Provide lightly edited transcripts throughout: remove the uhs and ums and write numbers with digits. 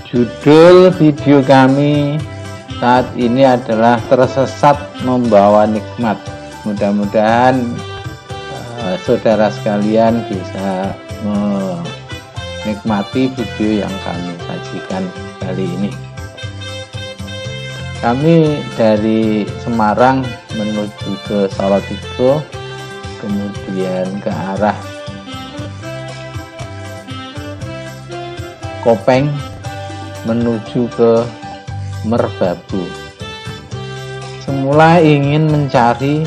Judul video kami saat ini adalah Tersesat Membawa Nikmat. Mudah-mudahan saudara sekalian bisa menikmati video yang kami sajikan kali ini. Kami dari Semarang menuju ke Salatiga, kemudian ke arah Kopeng menuju ke Merbabu. Semula ingin mencari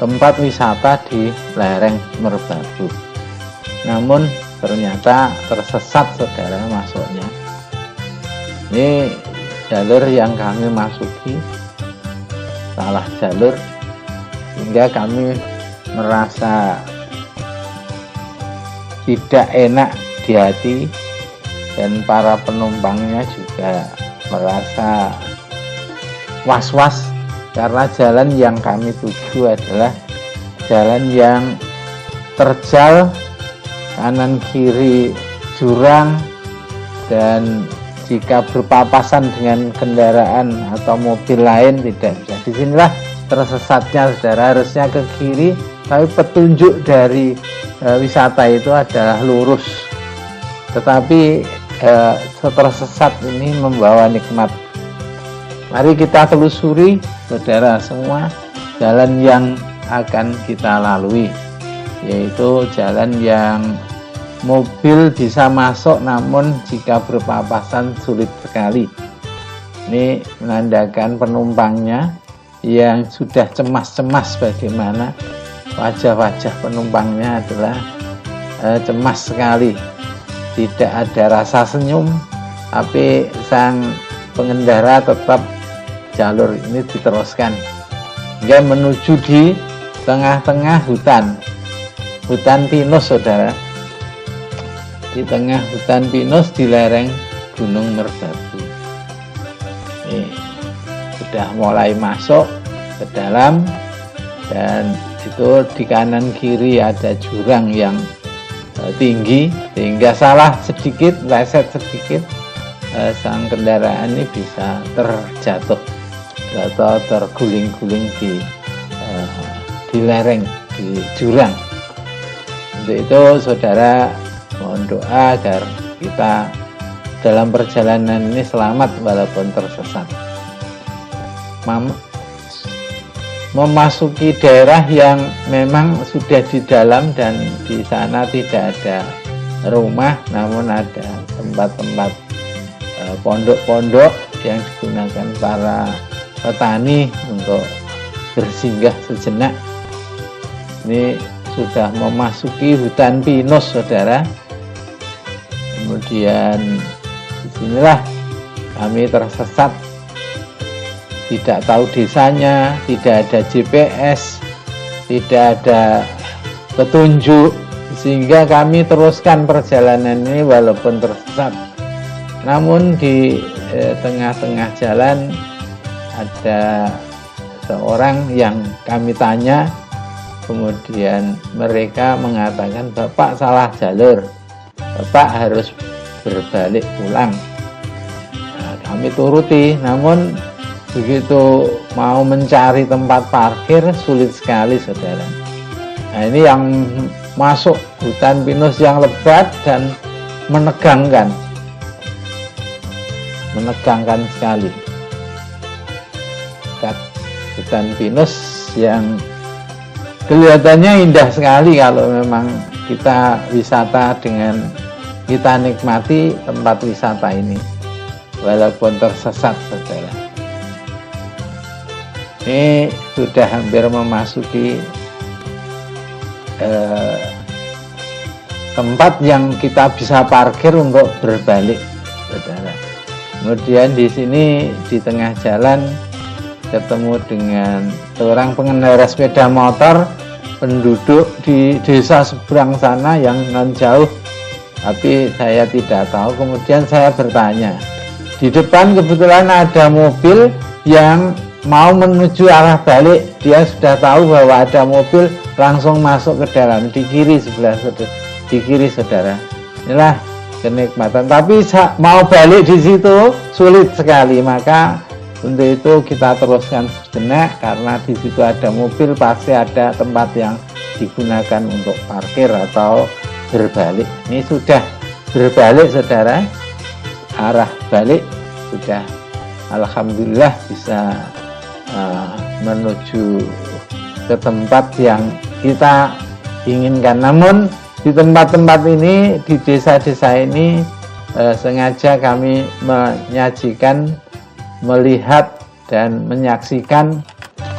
tempat wisata di lereng Merbabu, namun ternyata tersesat saudara masuknya. Ini jalur yang kami masuki salah jalur, sehingga kami merasa tidak enak di hati, dan para penumpangnya juga merasa was-was karena jalan yang kami tuju adalah jalan yang terjal, kanan kiri jurang, dan jika berpapasan dengan kendaraan atau mobil lain tidak bisa. Disinilah tersesatnya saudara, harusnya ke kiri, tapi petunjuk dari wisata itu adalah lurus, tetapi tersesat ini membawa nikmat. Mari kita telusuri saudara semua jalan yang akan kita lalui, yaitu jalan yang mobil bisa masuk, namun jika berpapasan sulit sekali. Ini menandakan penumpangnya yang sudah cemas-cemas. Bagaimana wajah-wajah penumpangnya adalah cemas sekali, tidak ada rasa senyum, tapi sang pengendara tetap jalur ini diteruskan hingga menuju di tengah-tengah hutan pinus saudara. Di tengah hutan pinus di lereng Gunung Merbabu. Ini sudah mulai masuk ke dalam, dan itu di kanan kiri ada jurang yang tinggi, sehingga salah sedikit, leset sedikit, sang kendaraan ini bisa terjatuh atau terguling-guling di lereng, di jurang. Untuk itu saudara mohon doa agar kita dalam perjalanan ini selamat walaupun tersesat. Memasuki daerah yang memang sudah di dalam, dan di sana tidak ada rumah, namun ada tempat-tempat pondok-pondok yang digunakan para petani untuk bersinggah sejenak. Ini sudah memasuki hutan pinus saudara. Kemudian disinilah kami tersesat, tidak tahu desanya, tidak ada GPS, tidak ada petunjuk, sehingga kami teruskan perjalanan ini walaupun tersesat. Namun di tengah-tengah jalan ada seorang yang kami tanya, kemudian mereka mengatakan, "Bapak salah jalur, Bapak harus berbalik pulang." Nah, kami turuti, namun begitu mau mencari tempat parkir sulit sekali saudara. Nah, ini yang masuk hutan pinus yang lebat dan menegangkan sekali. Hutan pinus yang kelihatannya indah sekali kalau memang kita wisata, dengan kita nikmati tempat wisata ini walaupun tersesat saudara. Ini sudah hampir memasuki tempat yang kita bisa parkir untuk berbalik saudara. Kemudian di sini di tengah jalan ketemu dengan seorang pengendara sepeda motor, penduduk di desa seberang sana yang non jauh, tapi saya tidak tahu. Kemudian saya bertanya, di depan kebetulan ada mobil yang mau menuju arah balik, dia sudah tahu bahwa ada mobil, langsung masuk ke dalam di kiri sebelah, di kiri saudara. Inilah kenikmatan. Tapi mau balik di situ sulit sekali, maka untuk itu kita teruskan sejenak, karena di situ ada mobil, pasti ada tempat yang digunakan untuk parkir atau berbalik. Ini sudah berbalik saudara, arah balik sudah, alhamdulillah bisa menuju ke tempat yang kita inginkan. Namun di tempat-tempat ini, di desa-desa ini, sengaja kami menyajikan, melihat dan menyaksikan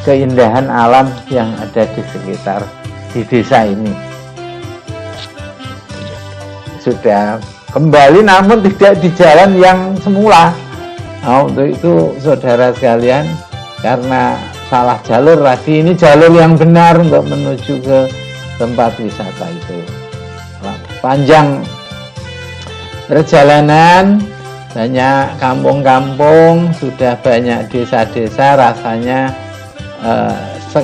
keindahan alam yang ada di sekitar di desa ini. Sudah kembali namun tidak di jalan yang semula. Nah, untuk itu saudara sekalian, karena salah jalur tadi, ini jalur yang benar untuk menuju ke tempat wisata itu. Panjang perjalanan, banyak kampung-kampung, sudah banyak desa-desa, rasanya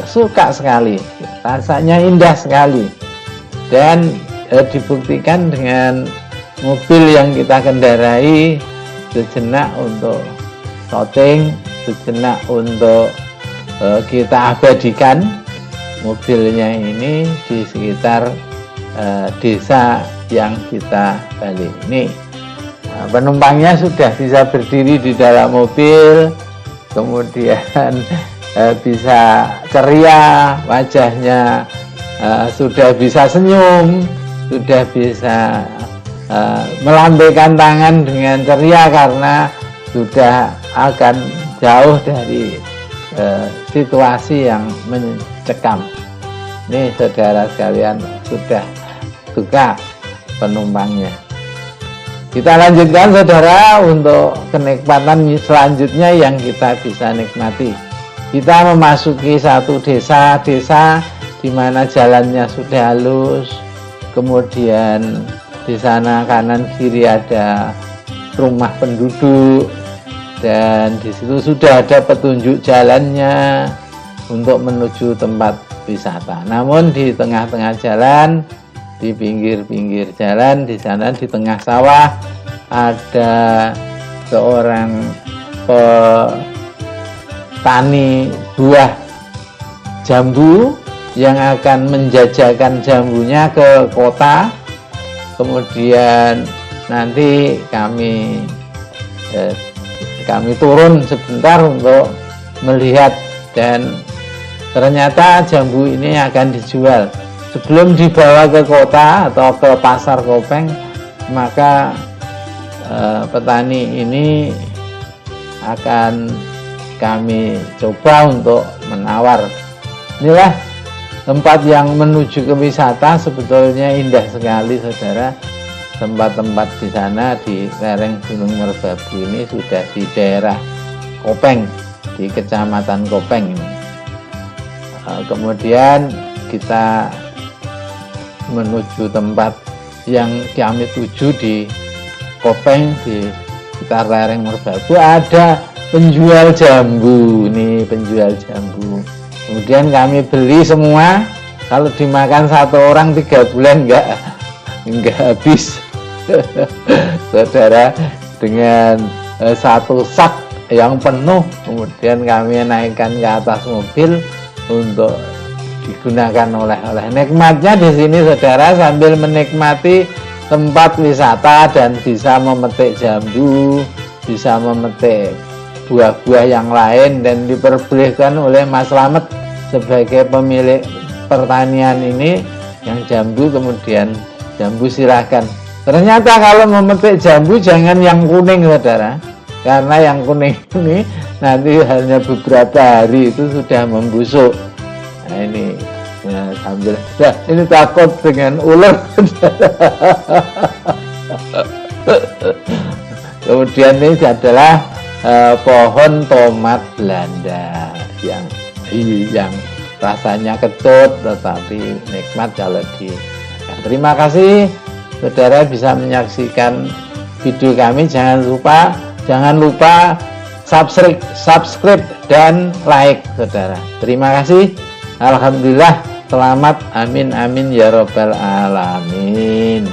suka sekali, rasanya indah sekali, dan dibuktikan dengan mobil yang kita kendarai, sejenak untuk syuting, sejenak untuk kita abadikan mobilnya ini di sekitar desa yang kita balik ini. Penumpangnya sudah bisa berdiri di dalam mobil, kemudian bisa ceria, wajahnya sudah bisa senyum, sudah bisa melambaikan tangan dengan ceria, karena sudah akan jauh dari situasi yang mencekam. Ini saudara sekalian, sudah suka penumpangnya. Kita lanjutkan saudara untuk kenikmatan selanjutnya yang kita bisa nikmati. Kita memasuki satu desa di mana jalannya sudah halus, kemudian di sana kanan kiri ada rumah penduduk, dan di situ sudah ada petunjuk jalannya untuk menuju tempat wisata. Namun di tengah-tengah jalan, di pinggir-pinggir jalan, di sana di tengah sawah ada seorang petani buah jambu yang akan menjajakan jambunya ke kota. Kemudian nanti kami turun sebentar untuk melihat, dan ternyata jambu ini akan dijual. Sebelum dibawa ke kota atau ke pasar Kopeng, maka petani ini akan kami coba untuk menawar. Inilah tempat yang menuju ke wisata, sebetulnya indah sekali saudara. Tempat-tempat di sana di lereng Gunung Merbabu ini sudah di daerah Kopeng, di kecamatan Kopeng ini. Kemudian kita menuju tempat yang kami tuju di Kopeng, di sekitar lereng Merbabu ada penjual jambu. Nih penjual jambu, kemudian kami beli semua. Kalau dimakan satu orang 3 bulan enggak habis saudara, dengan satu sak yang penuh. Kemudian kami naikkan ke atas mobil untuk digunakan oleh-oleh. Nikmatnya di sini saudara, sambil menikmati tempat wisata dan bisa memetik jambu, bisa memetik buah-buah yang lain, dan diperbolehkan oleh Mas Slamet sebagai pemilik pertanian ini yang jambu. Kemudian jambu silahkan. Ternyata kalau memetik jambu jangan yang kuning saudara, karena yang kuning ini nanti hanya beberapa hari itu sudah membusuk. Nah ini sambil ini takut dengan ular. Kemudian ini adalah pohon tomat Belanda yang rasanya kecut tetapi nikmat kalau di. Terima kasih saudara bisa menyaksikan video kami. Jangan lupa subscribe dan like saudara. Terima kasih. Alhamdulillah, selamat, amin amin ya robbal alamin.